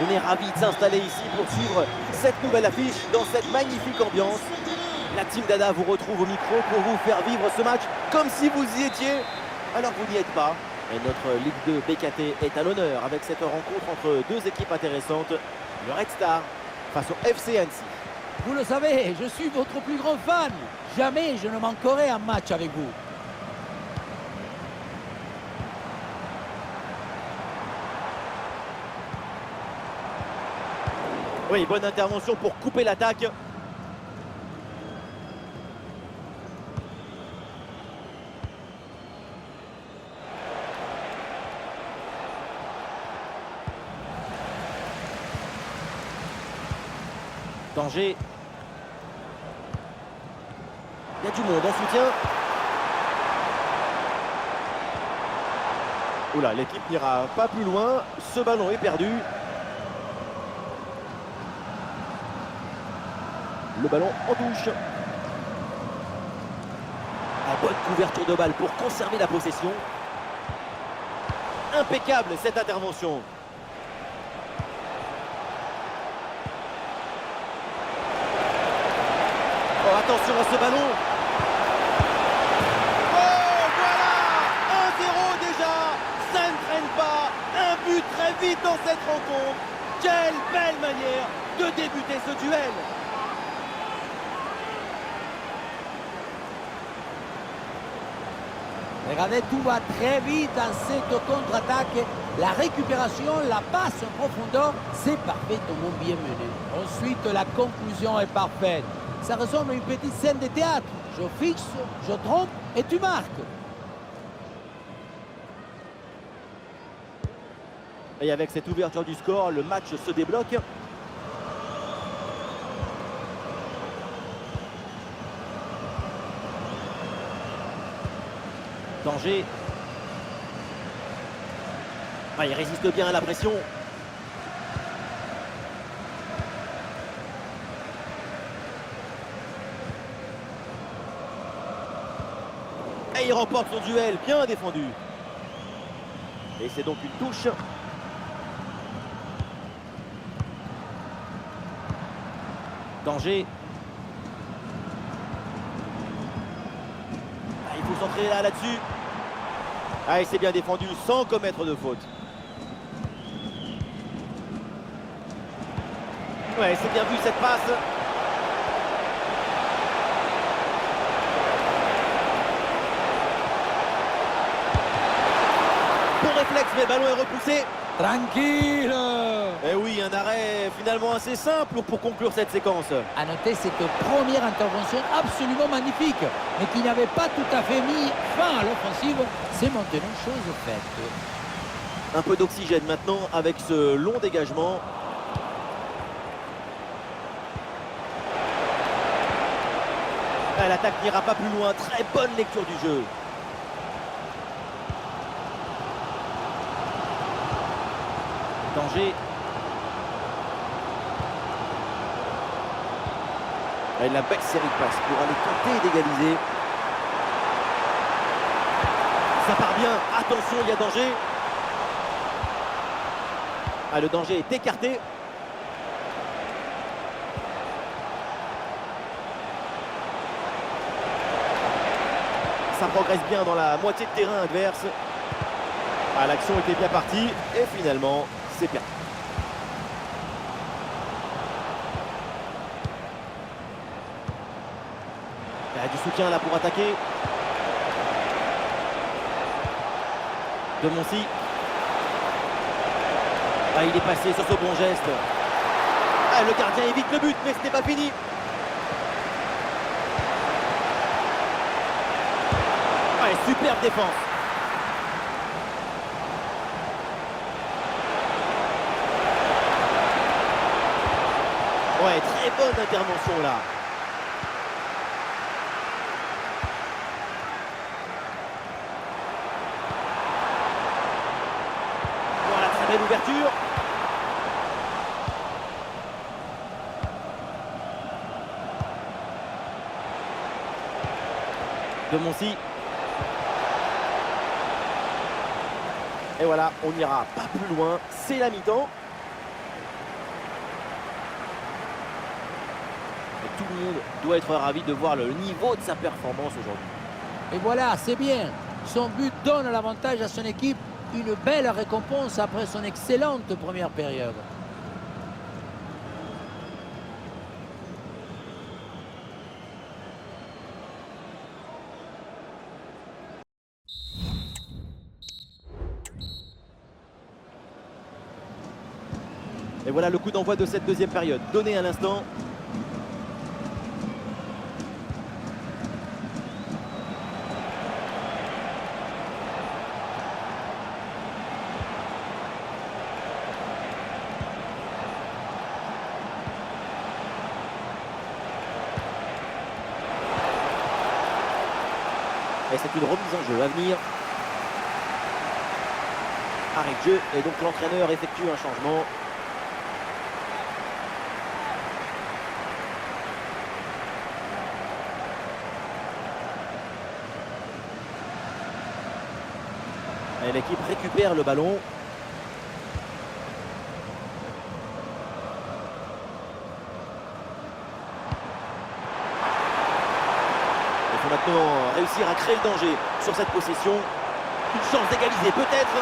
On est ravis de s'installer ici pour suivre cette nouvelle affiche dans cette magnifique ambiance. La team Dada vous retrouve au micro pour vous faire vivre ce match comme si vous y étiez. Alors vous n'y êtes pas. Et notre Ligue 2 BKT est à l'honneur avec cette rencontre entre deux équipes intéressantes. Le Red Star face au FC Annecy. Vous le savez, je suis votre plus grand fan. Jamais je ne manquerai un match avec vous. Oui, bonne intervention pour couper l'attaque. Danger. Il y a du monde en soutien. Oula, l'équipe n'ira pas plus loin. Ce ballon est perdu. Le ballon en touche. La bonne couverture de balle pour conserver la possession. Impeccable cette intervention. Oh, attention à ce ballon. Oh, voilà 1-0 déjà. Ça ne traîne pas. Un but très vite dans cette rencontre. Quelle belle manière de débuter ce duel. Regardez, tout va très vite dans cette contre-attaque. La récupération, la passe en profondeur, c'est parfaitement bien mené. Ensuite, la conclusion est parfaite. Ça ressemble à une petite scène de théâtre. Je fixe, je trompe et tu marques. Et avec cette ouverture du score, le match se débloque. Danger. Ah, il résiste bien à la pression. Et il remporte son duel, bien défendu. Et c'est donc une touche. Danger. Ah, il faut centrer là-dessus. Ah, et c'est bien défendu sans commettre de faute. Ouais, c'est bien vu cette passe. Bon réflexe, mais le ballon est repoussé. Tranquille. Et oui, un arrêt finalement assez simple pour conclure cette séquence. À noter cette première intervention absolument magnifique, mais qui n'avait pas tout à fait mis fin à l'offensive. C'est maintenant chose faite. Un peu d'oxygène maintenant avec ce long dégagement. Ah, l'attaque n'ira pas plus loin. Très bonne lecture du jeu. Danger. Et la belle série de passes pour aller tenter d'égaliser. Ça part bien. Attention, il y a danger. Ah, le danger est écarté. Ça progresse bien dans la moitié de terrain adverse. Ah, l'action était bien partie et finalement, c'est perdu. Il y a du soutien là pour attaquer. De Moncy. Ah, il est passé sur ce bon geste. Ah, le gardien évite le but, mais ce n'est pas fini. Ouais, superbe défense. Ouais, très bonne intervention là. Voilà, très belle ouverture. De Moncy. Et voilà, on n'ira pas plus loin. C'est la mi-temps. tout le monde doit être ravi de voir le niveau de sa performance aujourd'hui. Et voilà, c'est bien. Son but donne l'avantage à son équipe. Une belle récompense après son excellente première période. Et voilà le coup d'envoi de cette deuxième période, donné à l'instant. Et c'est une remise en jeu à venir. Arrêt de jeu et donc l'entraîneur effectue un changement. Et l'équipe récupère le ballon. Il faut maintenant réussir à créer le danger sur cette possession. Une chance d'égaliser peut-être.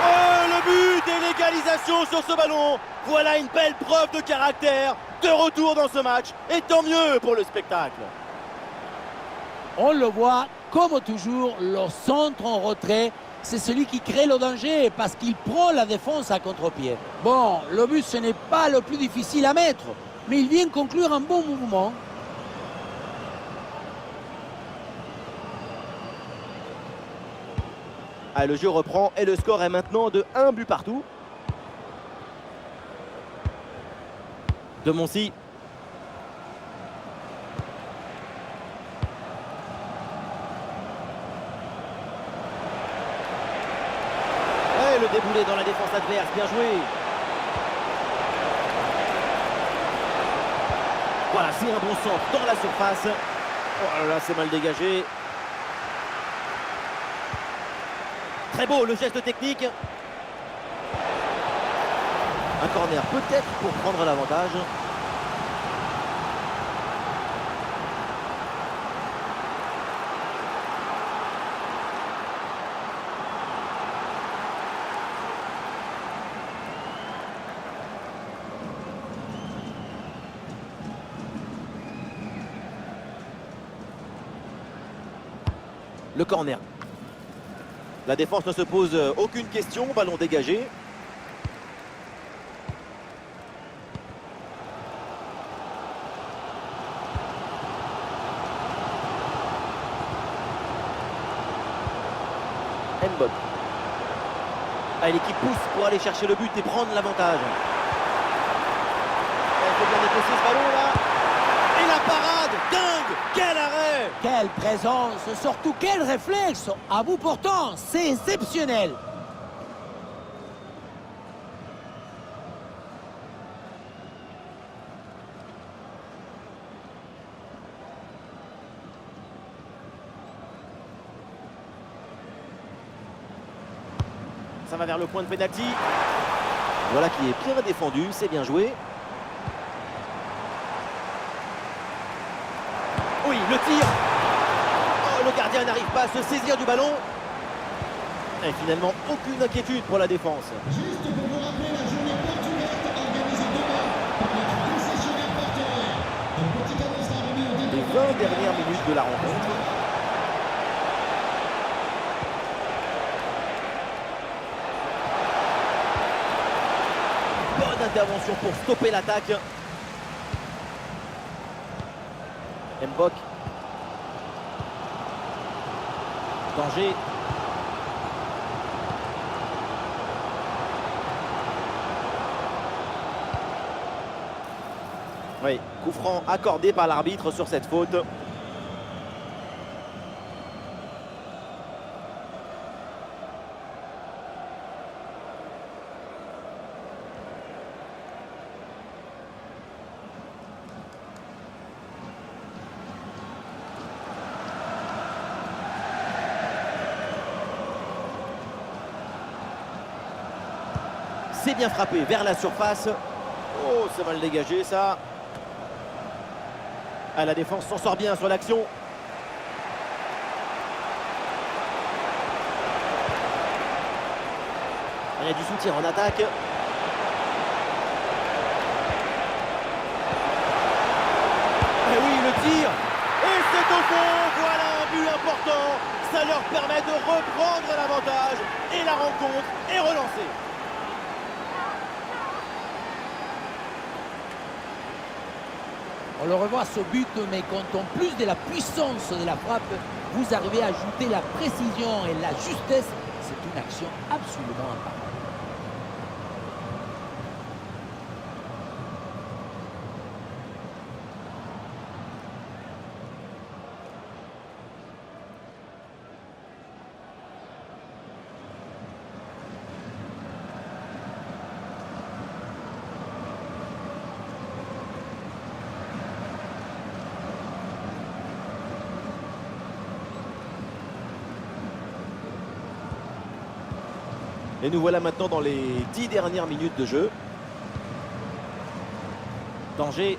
Oh, le but et l'égalisation sur ce ballon. Voilà une belle preuve de caractère. De retour dans ce match. Et tant mieux pour le spectacle. On le voit, comme toujours, le centre en retrait, c'est celui qui crée le danger parce qu'il prend la défense à contre-pied. Bon, le but, ce n'est pas le plus difficile à mettre, mais il vient conclure un bon mouvement. Ah, le jeu reprend et le score est maintenant de 1 but partout. De Moncy. Le déboulé dans la défense adverse, bien joué. Voilà, c'est un bon centre dans la surface. Oh là là, c'est mal dégagé. Très beau le geste technique. Un corner peut-être pour prendre l'avantage. Le corner. La défense ne se pose aucune question. Ballon dégagé. Mbok. L'équipe pousse pour aller chercher le but et prendre l'avantage. Il faut bien négocier ce ballon là. Et la parade, dingue, quel arrêt! Quelle présence, surtout quel réflexe, à bout portant, c'est exceptionnel. Ça va vers le point de pénalty. Voilà qui est bien défendu, c'est bien joué. Oui, le tir. Oh, le gardien n'arrive pas à se saisir du ballon. Et finalement, aucune inquiétude pour la défense. Juste pour vous rappeler la journée porte ouverte organisée demain par notre concessionnaire partenaire. Un petit cadeau sera remis au début. Les 20 dernières minutes de la rencontre. Bonne intervention pour stopper l'attaque. Mbok. Danger. Oui, coup franc accordé par l'arbitre sur cette faute. C'est bien frappé vers la surface. Oh, c'est mal dégagé ça. Ah, la défense s'en sort bien sur l'action. Il y a du soutien en attaque. Et oui, le tir. Et c'est au fond. Voilà un but important. Ça leur permet de reprendre l'avantage. Et la rencontre est relancée. On le revoit ce but, mais quand en plus de la puissance de la frappe, vous arrivez à ajouter la précision et la justesse, c'est une action absolument imparable. Et nous voilà maintenant dans les 10 dernières minutes de jeu. Danger.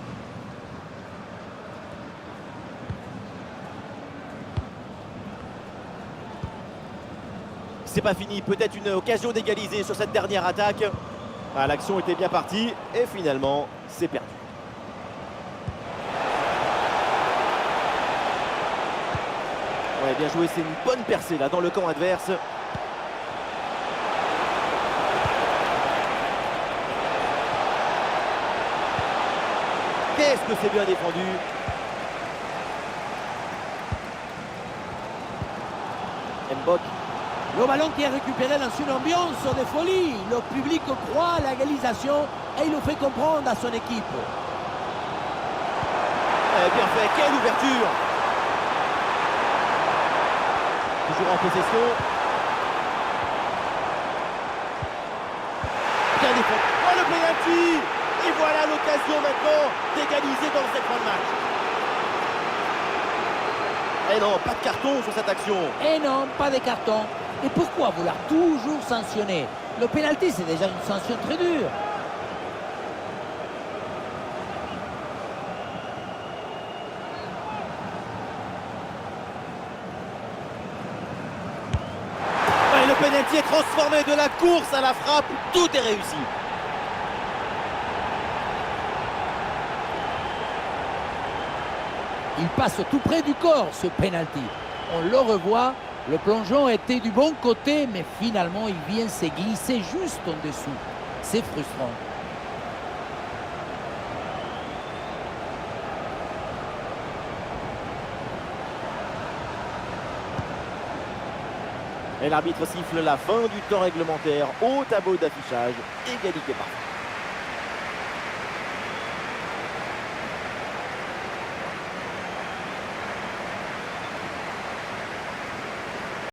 C'est pas fini, peut-être une occasion d'égaliser sur cette dernière attaque. Ah, l'action était bien partie et finalement c'est perdu. Ouais, bien joué, c'est une bonne percée là dans le camp adverse. Qu'est-ce que c'est bien défendu. Mbok. Le ballon qui est récupéré dans une ambiance de folie. Le public croit à la égalisation et il le fait comprendre à son équipe. Bien fait, quelle ouverture. Toujours en possession. Bien défendu. Oh, le penalty. Et voilà l'occasion maintenant d'égaliser dans cette fin de match. Et non, pas de carton sur cette action. Et non, pas de carton. Et pourquoi vouloir toujours sanctionner? Le pénalty, c'est déjà une sanction très dure. Et le penalty est transformé de la course à la frappe. Tout est réussi. Il passe tout près du corps, ce penalty. On le revoit, le plongeon était du bon côté, mais finalement, il vient se glisser juste en dessous. C'est frustrant. Et l'arbitre siffle la fin du temps réglementaire au tableau d'affichage. Égalité parfaite.